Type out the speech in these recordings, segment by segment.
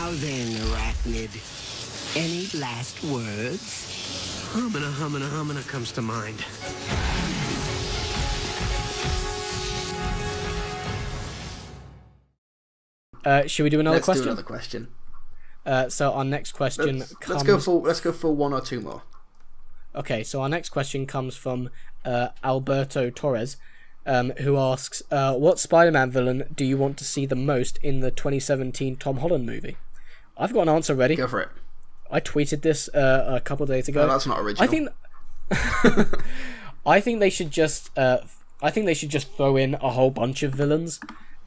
Now then, Arachnid, any last words? Humana comes to mind. Should we do another question? Let's do another question. So our next question Let's go for one or two more. Okay, so our next question comes from Alberto Torres, who asks, what Spider-Man villain do you want to see the most in the 2017 Tom Holland movie? I've got an answer ready. Go for it. I tweeted this a couple of days ago. No, that's not original. I think they should just throw in a whole bunch of villains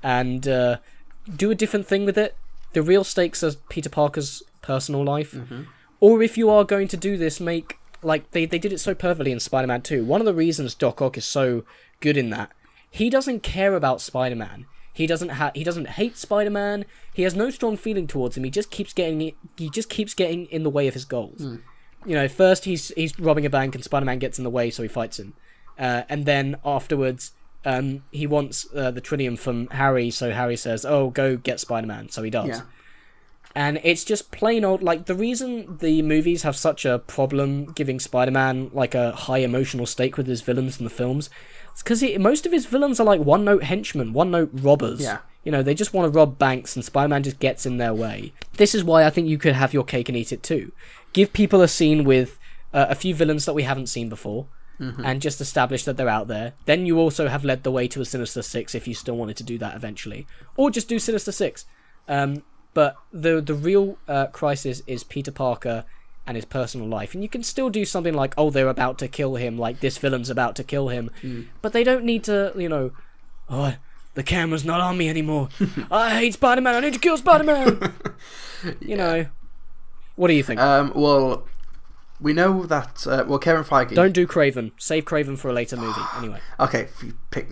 and do a different thing with it. The real stakes are Peter Parker's personal life. Mm-hmm. Or if you are going to do this, make like they did it so perfectly in Spider-Man 2. One of the reasons Doc Ock is so good in that, he doesn't care about Spider-Man. He doesn't hate Spider-Man. He has no strong feeling towards him. He just keeps getting in the way of his goals. Mm. You know, first he's robbing a bank and Spider-Man gets in the way, so he fights him. And then afterwards, he wants the Trillium from Harry, so Harry says, "Oh, go get Spider-Man," so he does. Yeah. And it's just plain old, like, the reason the movies have such a problem giving Spider-Man, like, a high emotional stake with his villains in the films, it's because most of his villains are, like, one-note henchmen, one-note robbers. Yeah. You know, they just want to rob banks, and Spider-Man just gets in their way. This is why I think you could have your cake and eat it, too. Give people a scene with a few villains that we haven't seen before, and just establish that they're out there. Then you also have led the way to a Sinister Six if you still wanted to do that eventually. Or just do Sinister Six. But the real crisis is Peter Parker and his personal life. And you can still do something like, oh, they're about to kill him, like this villain's about to kill him. But they don't need to, you know, oh, the camera's not on me anymore. I hate Spider-Man, I need to kill Spider-Man. You know. What do you think? Well, we know that Kevin Feige. Don't do Kraven. Save Kraven for a later movie. Anyway. Okay, pick.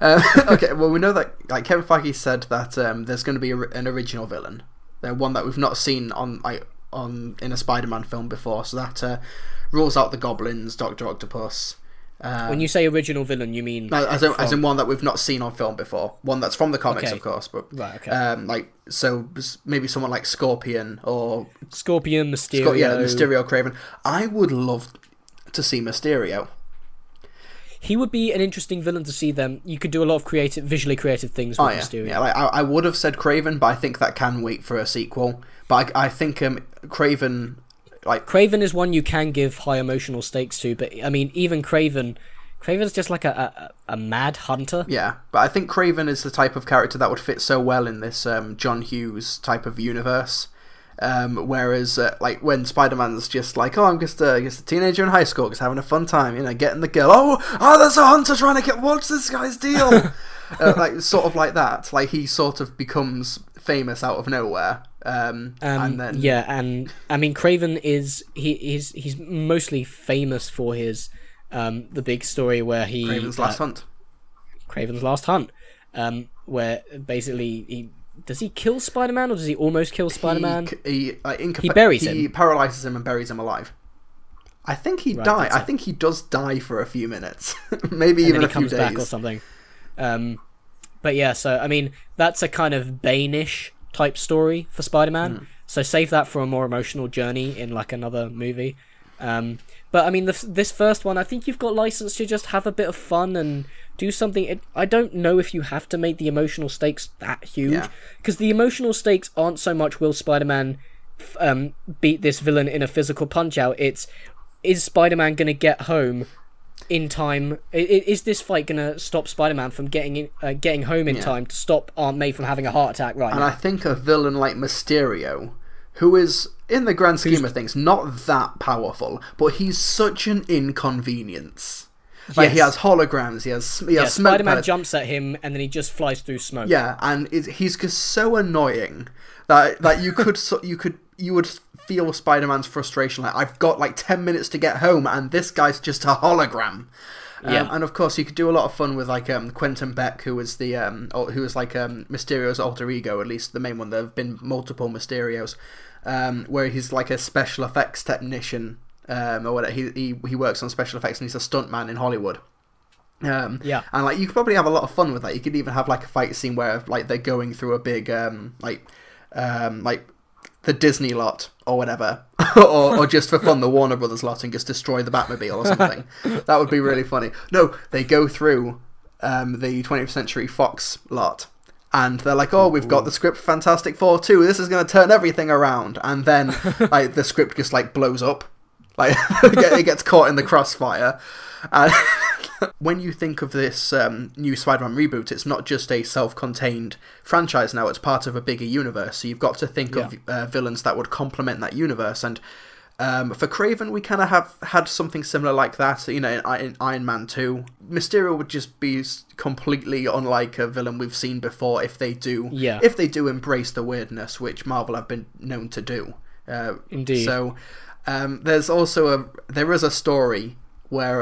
Okay, well, we know that like Kevin Feige said that there's going to be an original villain, one that we've not seen in a Spider-Man film before. So that rules out the Goblins, Doctor Octopus. When you say original villain, you mean as in one that we've not seen on film before, one that's from the comics, of course. But right, okay. Like so, maybe someone like Scorpion or Mysterio. Mysterio, Kraven. I would love to see Mysterio. He would be an interesting villain to see. Them. You could do a lot of visually creative things with Mysterio. Yeah, like I would have said Kraven, but I think that can wait for a sequel. But I think Kraven. Like Kraven is one you can give high emotional stakes to, but I mean, even Kraven's just like a mad hunter. Yeah, but I think Kraven is the type of character that would fit so well in this John Hughes type of universe. Whereas, like when Spider-Man's just like, oh, I'm just a teenager in high school, just having a fun time, you know, getting the girl. Oh, there's a hunter trying to get. What's this guy's deal? Like sort of like that. Like he sort of becomes famous out of nowhere. And then and I mean Kraven he's mostly famous for his the big story where he Kraven's Last Hunt, where basically does he kill Spider-Man or does he almost kill Spider-Man? He buries him. He paralyzes him and buries him alive. I think he died. I think he does die for a few minutes, maybe even a few days. He comes back or something. But yeah, so I mean that's a kind of Bane-ish type story for Spider-Man, so save that for a more emotional journey in like another movie. But I mean this first one, I think you've got license to just have a bit of fun and do something. I don't know if you have to make the emotional stakes that huge, because the emotional stakes aren't so much will Spider-Man beat this villain in a physical punch out, it's is Spider-Man gonna get home in time? Is this fight gonna stop Spider-Man from getting home in time to stop Aunt May from having a heart attack right now? And I think a villain like Mysterio, who is in the grand scheme of things not that powerful, but he's such an inconvenience. Like he has holograms, he has smoke. Spider-Man jumps at him and then he just flies through smoke. Yeah, and he's just so annoying that you would feel Spider-Man's frustration. Like, I've got like 10 minutes to get home, and this guy's just a hologram. And of course, you could do a lot of fun with like Quentin Beck, who was Mysterio's alter ego, at least the main one. There have been multiple Mysterios, where he's like a special effects technician, or whatever. He works on special effects, and he's a stuntman in Hollywood. And like you could probably have a lot of fun with that. You could even have like a fight scene where like they're going through a big like the Disney lot or whatever, or just for fun the Warner Brothers lot and just destroy the Batmobile or something. That would be really funny. No, they go through the 20th Century Fox lot, and they're like, oh, we've got the script for Fantastic Four 2, this is going to turn everything around, and then like the script just like blows up, like it gets caught in the crossfire. And when you think of this new Spider-Man reboot, it's not just a self-contained franchise now, it's part of a bigger universe, so you've got to think of villains that would complement that universe. And for Kraven, we kind of have had something similar like that, you know, in Iron Man 2. Mysterio would just be completely unlike a villain we've seen before if they do embrace the weirdness, which Marvel have been known to do. Indeed. So there is a story where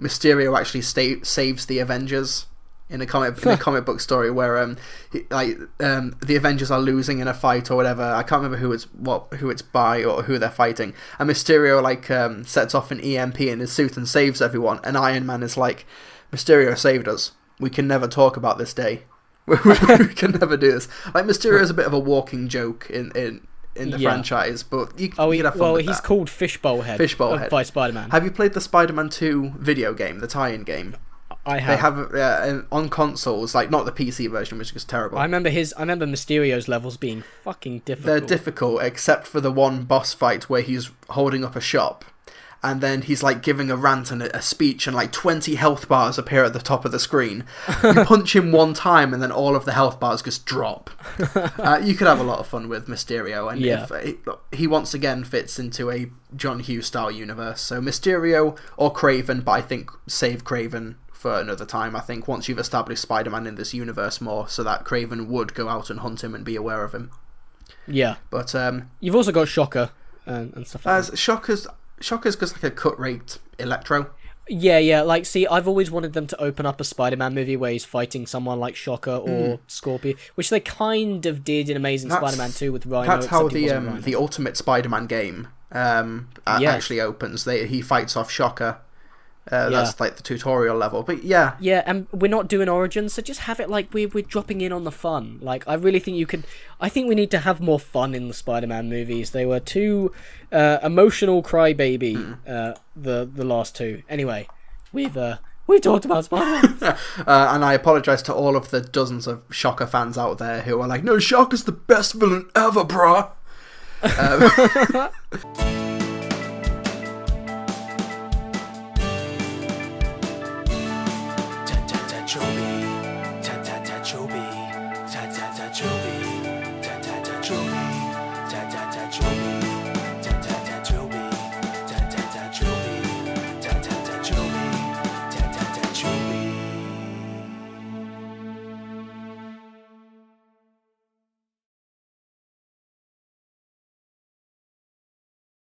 Mysterio actually saves the Avengers in a comic book story where the Avengers are losing in a fight or whatever. I can't remember who it's by or who they're fighting, and Mysterio sets off an EMP in his suit and saves everyone, and Iron Man is like, Mysterio saved us, we can never talk about this day. we can never do this. Like, Mysterio is a bit of a walking joke in the franchise, but you could have fun with he's that. Called Fishbowl Head by Spider-Man. Have you played the Spider-Man 2 video game, the tie-in game? I have. They have on consoles, like not the PC version, which is terrible. I remember Mysterio's levels being fucking difficult. They're difficult, except for the one boss fight where he's holding up a shop, and then he's like giving a rant and a speech, and like 20 health bars appear at the top of the screen. You punch him one time, and then all of the health bars just drop. You could have a lot of fun with Mysterio, and if he once again fits into a John Hughes style universe. So Mysterio or Kraven, but I think save Kraven for another time. I think once you've established Spider-Man in this universe more, so that Kraven would go out and hunt him and be aware of him. Yeah, but you've also got Shocker and stuff like that. Shocker's just like a cut rate Electro. Yeah. Like, see, I've always wanted them to open up a Spider-Man movie where he's fighting someone like Shocker or Scorpion, which they kind of did in Amazing Spider-Man 2 with Rhino. That's how the Ultimate Spider-Man game actually opens. He fights off Shocker. That's like the tutorial level, but yeah, and we're not doing Origins, so just have it like we're dropping in on the fun. Like, I really think I think we need to have more fun in the Spider-Man movies. They were too emotional crybaby, the last two. Anyway, we've talked about Spider-Man. And I apologise to all of the dozens of Shocker fans out there who are like, no, Shocker's the best villain ever, bruh.